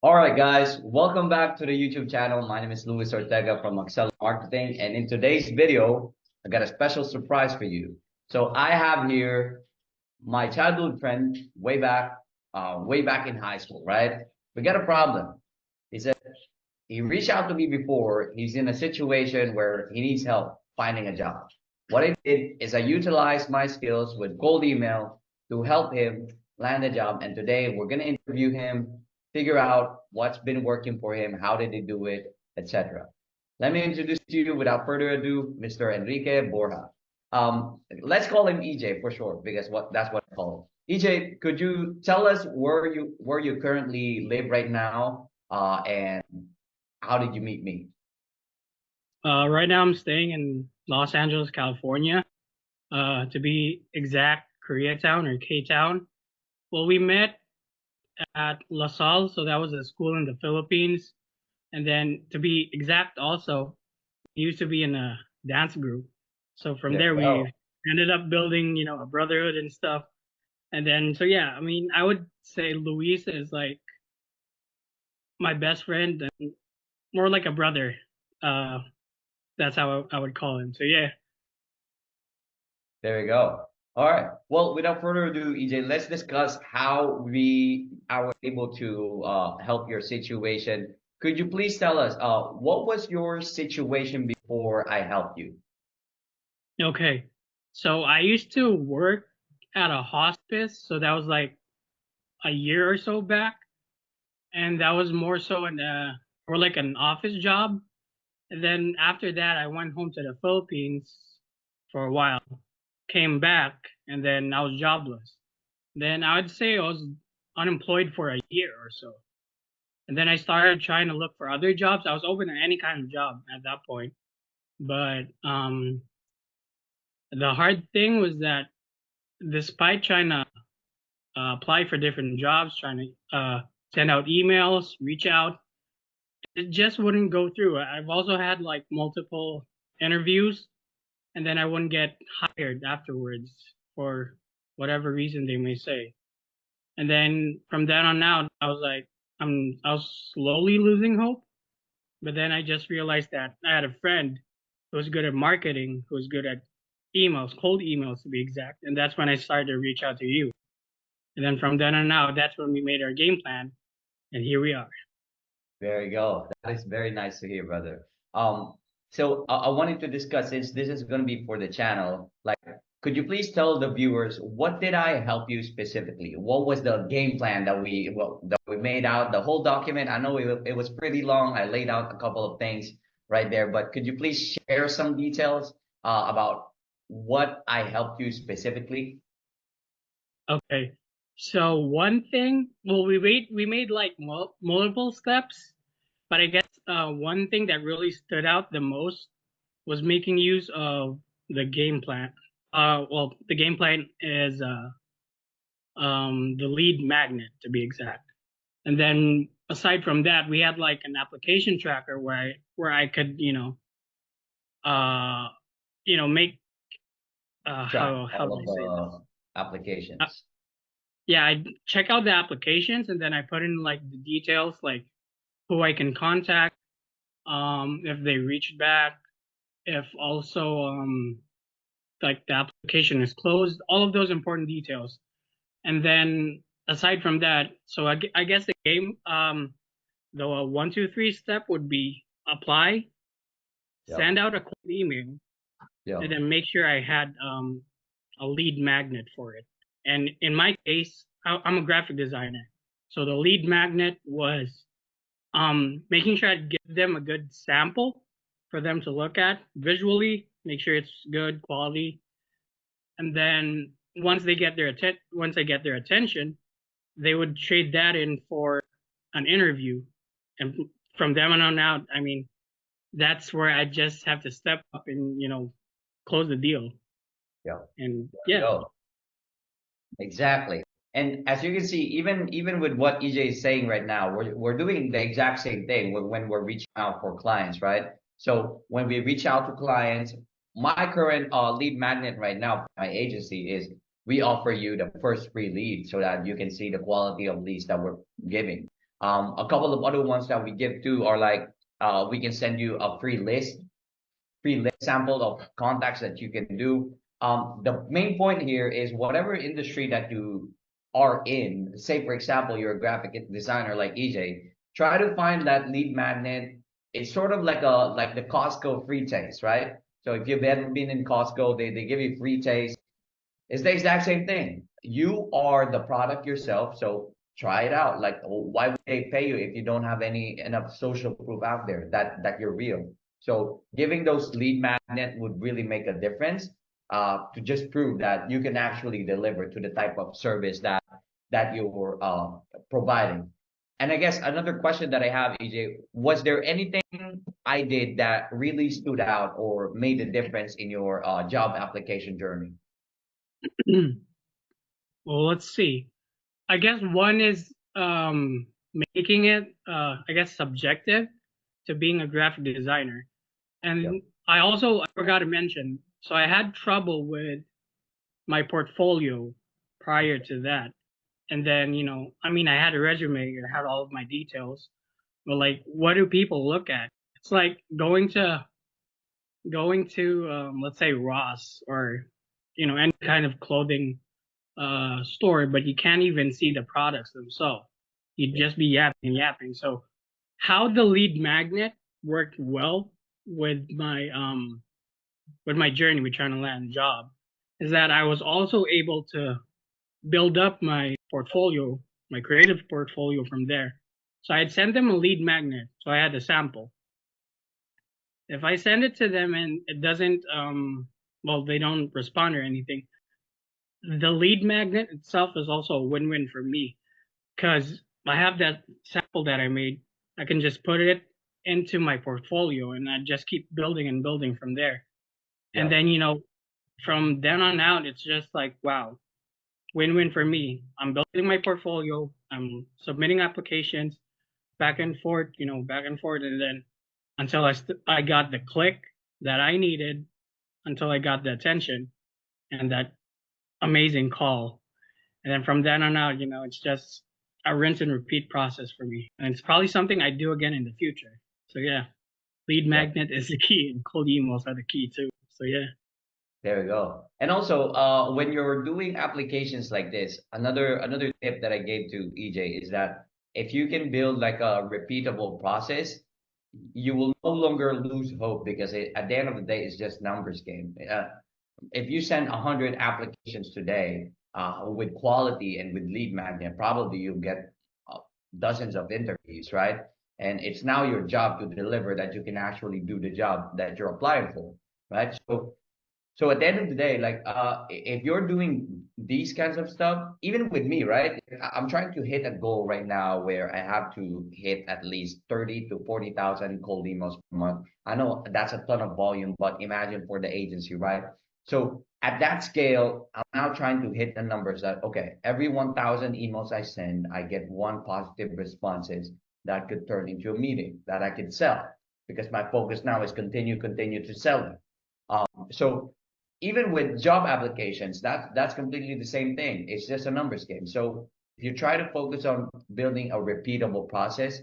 All right, guys, welcome back to the YouTube channel. My name is Luis Ortega from Excel Marketing, and in today's video, I got a special surprise for you. So I have here my childhood friend way back in high school, right? We got a problem. He said he reached out to me before. He's in a situation where he needs help finding a job. What I did is I utilized my skills with cold email to help him land a job. And today we're going to interview him, figure out what's been working for him, how did he do it, etc. Let me introduce to you without further ado, Mr. Enrique Borja. Let's call him EJ for short because that's what I call him. EJ, could you tell us where you currently live right now, and how did you meet me? Right now I'm staying in Los Angeles, California. To be exact, Koreatown or K-Town. Well, we met at La Salle, so that was a school in the Philippines. And then to be exact also, we used to be in a dance group. So from There there you go. we ended up building, a brotherhood and stuff. And then so yeah, I mean, I would say Luis is like my best friend and more like a brother. Uh, that's how I would call him. So yeah. There you go. All right. Well, without further ado, EJ, let's discuss how we are able to help your situation. Could you please tell us what was your situation before I helped you? Okay. So I used to work at a hospice, so that was like a year or so back, and that was more so in or like an office job. And then after that, I went home to the Philippines for a while, came back, and then I was jobless. Then I would say I was unemployed for a year or so. And then I started trying to look for other jobs. I was open to any kind of job at that point. But the hard thing was that despite trying to apply for different jobs, trying to send out emails, reach out. It just wouldn't go through. I've also had like multiple interviews, and then I wouldn't get hired afterwards for whatever reason they may say. And then from then on out, I was like, I was slowly losing hope. But then I just realized that I had a friend who was good at marketing, who was good at emails, cold emails to be exact. And that's when I started to reach out to you. And then from then on out, that's when we made our game plan, and here we are. There you go. That is very nice to hear, brother. Um, so I wanted to discuss, since this is going to be for the channel, like, could you please tell the viewers what did I help you specifically? What was the game plan that we made out, the whole document? I know it was pretty long. I laid out a couple of things right there, but could you please share some details about what I helped you specifically? Okay. So one thing, well, we made like multiple steps, but I guess one thing that really stood out the most was making use of the game plan. Well, the game plan is the lead magnet to be exact. And then aside from that, we had like an application tracker where I could, uh, make Track how all do of I say this? the applications. Yeah, I check out the applications and then I put in like the details, like who I can contact, if they reached back, if also like the application is closed, all of those important details. And then aside from that, so I guess the game, the 1, 2, 3 step would be apply, Yeah. send out a cold email, and Yeah. then make sure I had a lead magnet for it. And in my case, I'm a graphic designer, so the lead magnet was making sure I give them a good sample for them to look at visually, make sure it's good quality, and then once I get their attention, they would trade that in for an interview, and from then on out, I mean, that's where I just have to step up and close the deal. Yeah. And There we yeah. go. Exactly. And as you can see, even with what EJ is saying right now, we're doing the exact same thing when we're reaching out for clients, right? So when we reach out to clients, my current lead magnet right now, my agency is we offer you the first free lead so that you can see the quality of leads that we're giving. A couple of other ones that we give to are like we can send you a free list sample of contacts that you can do. The main point here is whatever industry that you are in, say for example, you're a graphic designer like EJ, try to find that lead magnet. It's sort of like the Costco free taste, right? So if you've ever been in Costco, they give you free taste. It's the exact same thing. You are the product yourself, so try it out. Like, why would they pay you if you don't have any enough social proof out there that you're real? So giving those lead magnet would really make a difference to just prove that you can actually deliver to the type of service that you're providing. And I guess another question that I have, EJ, was there anything I did that really stood out or made a difference in your job application journey? Well, let's see. I guess one is making it I guess subjective to being a graphic designer. Yep. And I forgot to mention, so I had trouble with my portfolio prior to that. And then, I mean, I had a resume, it had all of my details, but like, what do people look at? It's like going to let's say Ross or any kind of clothing store, but you can't even see the products themselves. You'd just be yapping and yapping. So how the lead magnet worked well with my journey with trying to land a job is that I was also able to build up my portfolio, my creative portfolio from there. So I'd send them a lead magnet. So I had a sample. If I send it to them and it doesn't, well, they don't respond or anything, the lead magnet itself is also a win-win for me because I have that sample that I made. I can just put it into my portfolio and I just keep building and building from there. And Yeah. then, from then on out, it's just like, wow, win-win for me. I'm building my portfolio. I'm submitting applications back and forth, and then until I got the click that I needed, until I got the attention and that amazing call, and then from then on out, it's just a rinse and repeat process for me, and it's probably something I do again in the future. So yeah, lead Yep. magnet is the key, and cold emails are the key too. So yeah. There we go. And also, when you're doing applications like this, another tip that I gave to EJ is that if you can build like a repeatable process, you will no longer lose hope because at the end of the day, it's just numbers game. If you send 100 applications today with quality and with lead magnet, probably you'll get uh, dozens of interviews, right? And it's now your job to deliver that you can actually do the job that you're applying for, right? So at the end of the day, like if you're doing these kinds of stuff, even with me, right? I'm trying to hit a goal right now where I have to hit at least 30 to 40,000 cold emails per month. I know that's a ton of volume, but imagine for the agency, right? So at that scale, I'm now trying to hit the numbers that okay, every 1,000 emails I send, I get one positive responses that could turn into a meeting that I can sell because my focus now is continue to sell them. So even with job applications, that's completely the same thing. It's just a numbers game. So if you try to focus on building a repeatable process,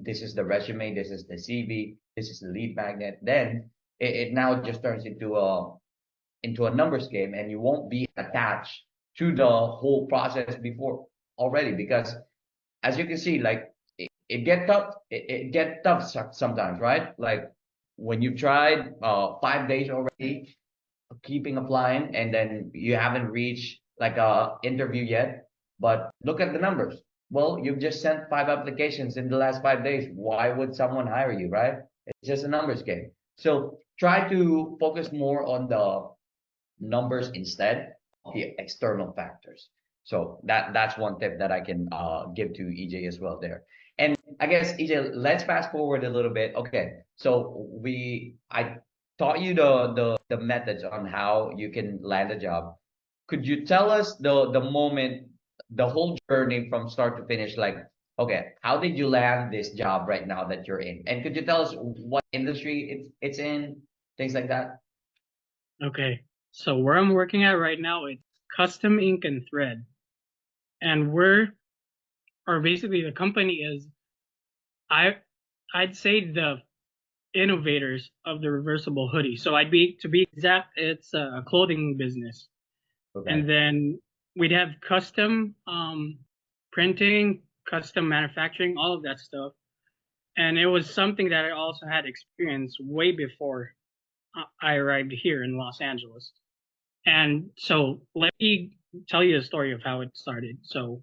this is the resume, this is the CV, this is the lead magnet, then it now just turns into a numbers game, and you won't be attached to the whole process before already because as you can see, like it get tough. It get tough sometimes, right? Like when you tried 5 days already keeping applying and then you haven't reached like a interview yet, but look at the numbers. Well, you've just sent 5 applications in the last 5 days. Why would someone hire you, right? It's just a numbers game. So try to focus more on the numbers instead of the external factors. So that's one tip that I can give to EJ as well there. And I guess EJ, let's fast forward a little bit. Okay, so I taught you the methods on how you can land a job. Could you tell us the moment, the whole journey from start to finish? Like, okay, how did you land this job right now that you're in? And could you tell us what industry it's in, things like that? Okay. So where I'm working at right now, it's custom ink and thread, and we're or basically the company is, I I'd say the innovators of the reversible hoodie. So to be exact, it's a clothing business. Okay. And then we'd have custom printing, custom manufacturing, all of that stuff. And it was something that I also had experience way before I arrived here in Los Angeles. And so let me tell you the story of how it started. So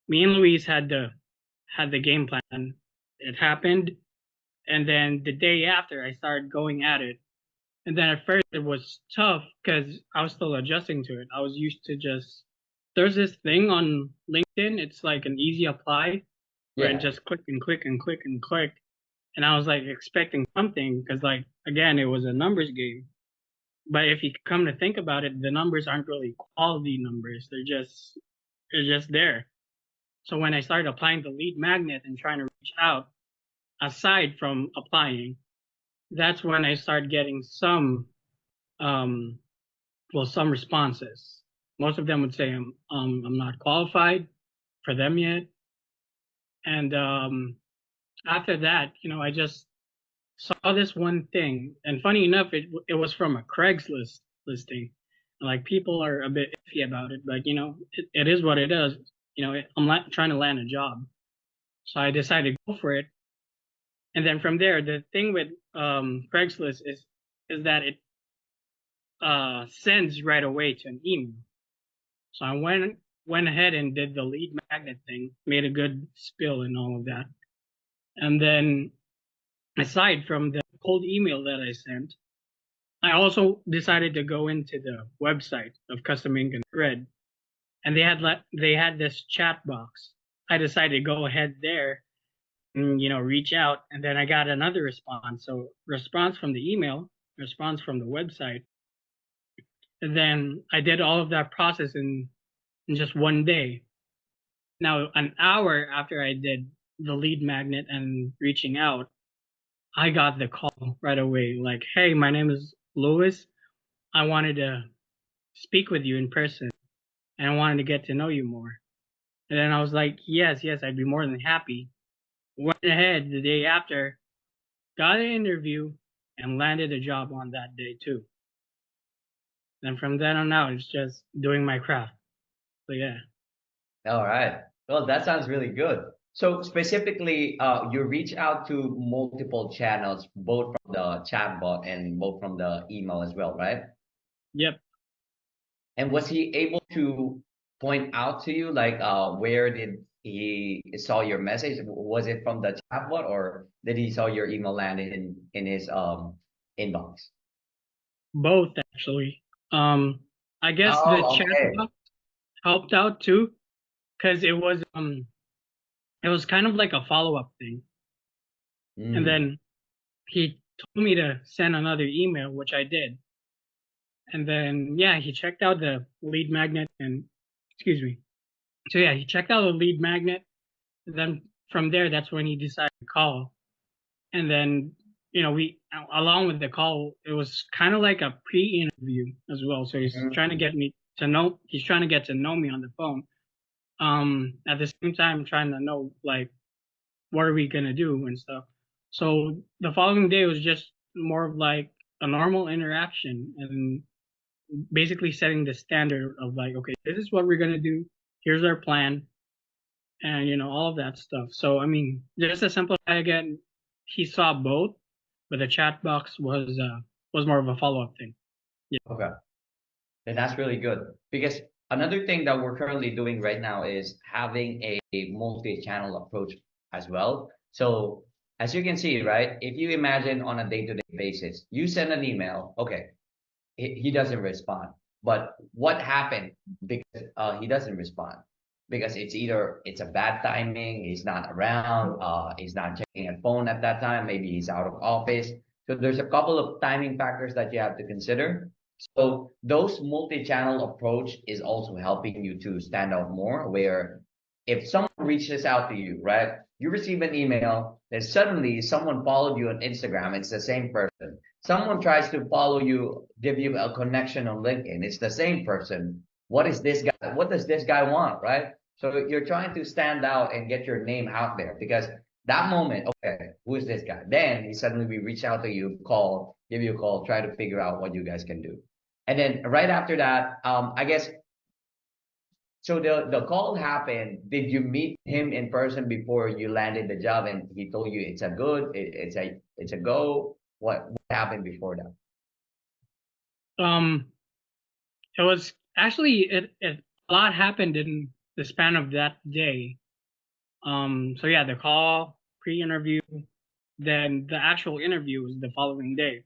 me and Luis had the game plan. It happened, and then the day after, I started going at it. And then at first it was tough because I was still adjusting to it. I was used to just there's this thing on LinkedIn. It's like an easy apply where it Yeah. just click and click and click and click. And I was like expecting something because like again it was a numbers game. But if you come to think about it, the numbers aren't really quality numbers. They're just there. So when I started applying the lead magnet and trying to reach out, aside from applying, that's when I started getting um some responses. Most of them would say I'm not qualified for them yet. And after that, I just saw this one thing, and funny enough, it was from a Craigslist listing. Like people are a bit iffy about it, but it is what it is. I'm trying to land a job, so I decided to go for it. And then from there, the thing with Craigslist is that it sends right away to an email. So I went ahead and did the lead magnet thing, made a good spill and all of that. And then aside from the cold email that I sent, I also decided to go into the website of Custom Ink and Thread, and they had this chat box. I decided to go ahead there and reach out, and then I got another response. So response from the email, response from the website, and then I did all of that process in just one day. Now, an hour after I did the lead magnet and reaching out, I got the call right away. Like, hey, my name is Louis. I wanted to speak with you in person and I wanted to get to know you more. And then I was like, yes, yes, I'd be more than happy. Went ahead the day after, got an interview, and landed a job on that day too. And from then on out, it's just doing my craft. So yeah. All right. Well, that sounds really good. So specifically, you reach out to multiple channels, both from the chatbot and both from the email as well, right? Yep. And was he able to point out to you like where did he saw your message? Was it from the chatbot or did he saw your email landed in his inbox? Both actually. Um, I guess the Oh, chat okay. box helped out too, because it was kind of like a follow up thing. And Mm. then he told me to send another email, which I did. And then yeah, he checked out the lead magnet and excuse me. So yeah, he checked out the lead magnet. And then from there, that's when he decided to call. And then we along with the call, it was kind of like a pre-interview as well. So he's trying to Mhm. get me to know. He's trying to get to know me on the phone. At the same time, trying to know like what are we gonna do and stuff. So the following day was just more of like a normal interaction and basically setting the standard of like, okay, this is what we're gonna do. Here's our plan, and all of that stuff. So I mean, just a simple again, he saw both, but the chat box was more of a follow up thing. Yeah. Okay. And that's really good because another thing that we're currently doing right now is having a multi-channel approach as well. So as you can see, right, if you imagine on a day-to-day basis, you send an email, okay, he doesn't respond. But what happened because he doesn't respond? Because it's either it's a bad timing, he's not around, he's not checking a phone at that time, maybe he's out of office. So there's a couple of timing factors that you have to consider. So those multi-channel approach is also helping you to stand out more. Where if someone reaches out to you, right, you receive an email, then suddenly someone followed you on Instagram, it's the same person. Someone tries to follow you, give you a connection on LinkedIn. It's the same person. What is this guy? What does this guy want, right? So you're trying to stand out and get your name out there because that moment, okay, who is this guy? Then he suddenly we reach out to you, call, give you a call, try to figure out what you guys can do. And then right after that, I guess so the call happened. Did you meet him in person before you landed the job and he told you it's a good, it's a go? What happened before that? Um, it was actually a lot happened in the span of that day. So yeah, the call, pre-interview, then the actual interview was the following day.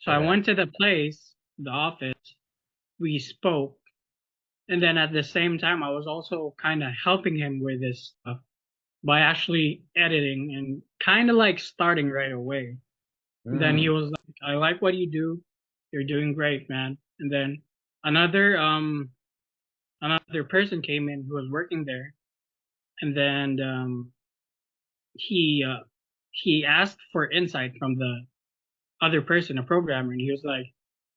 So I Okay. went to the place, the office, we spoke, and then at the same time, I was also kind of helping him with this stuff by actually editing and kind of like starting right away. Then he Mm, was like, I like what you do. You're doing great, man. And then another another person came in who was working there, and then he uh he asked for insight from the other person, a programmer, and he was like,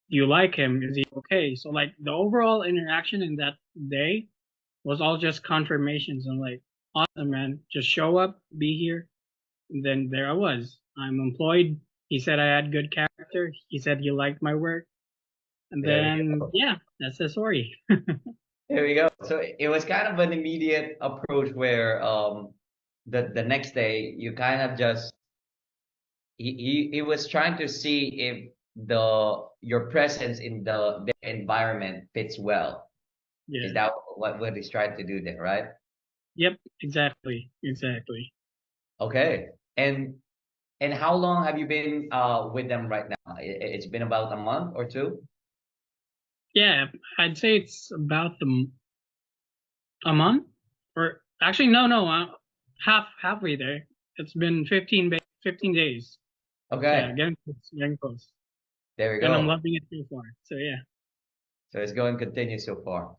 "Do you like him? Is he okay?" So like the overall interaction in that day was all just confirmations. I'm like, awesome, man. Just show up, be here. And then there I was. I'm employed. He said I had good character. He said he liked my work. And there we then, go. yeah, that's the story. There we go. So it was kind of an immediate approach where the next day you kind of just he was trying to see if the your presence in the environment fits well. Is Yeah. that what he's trying to do there, right? Yep. Exactly. Exactly. Okay. And how long have you been with them right now? It's been about a month or two. Yeah. I'd say it's about a month, or actually, no, halfway there. It's been 15 days. So yeah, Okay. getting close, getting close. There we And I'm go. loving it so far. So yeah. So it's going to continue so far.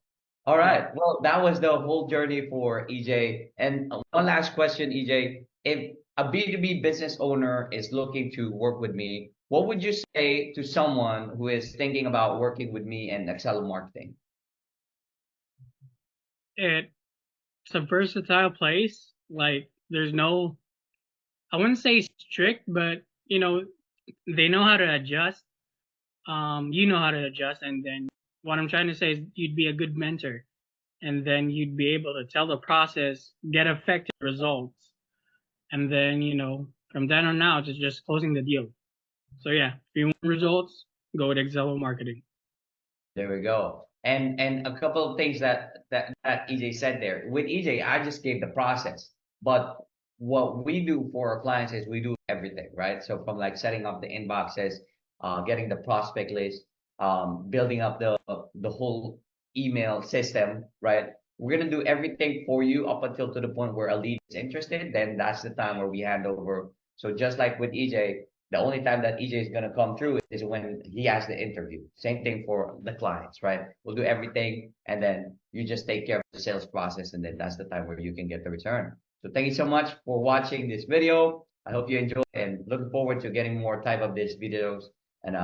All Yep. right. Well, that was the whole journey for EJ. And one last question, EJ. If a B2B business owner is looking to work with me, what would you say to someone who is thinking about working with me and Excel marketing? It's a versatile place. Like there's no, I wouldn't say strict, but they know how to adjust. You know how to adjust, and then what I'm trying to say is you'd be a good mentor, and then you'd be able to tell the process, get effective results, and then from then on out, it's just closing the deal. So yeah, if you want results, go with Excello Marketing. There we go. And a couple of things that EJ said there. With EJ, I just gave the process. But what we do for our clients is we do everything, right? So from like setting up the inboxes, getting the prospect list, building up the whole email system, right? We're gonna do everything for you up until to the point where a lead is interested. Then that's the time where we hand over. So just like with EJ, the only time that EJ is gonna come through is when he has the interview. Same thing for the clients, right? We'll do everything, and then you just take care of the sales process, and then that's the time where you can get the return. So thank you so much for watching this video. I hope you enjoyed and looking forward to getting more type of these videos. And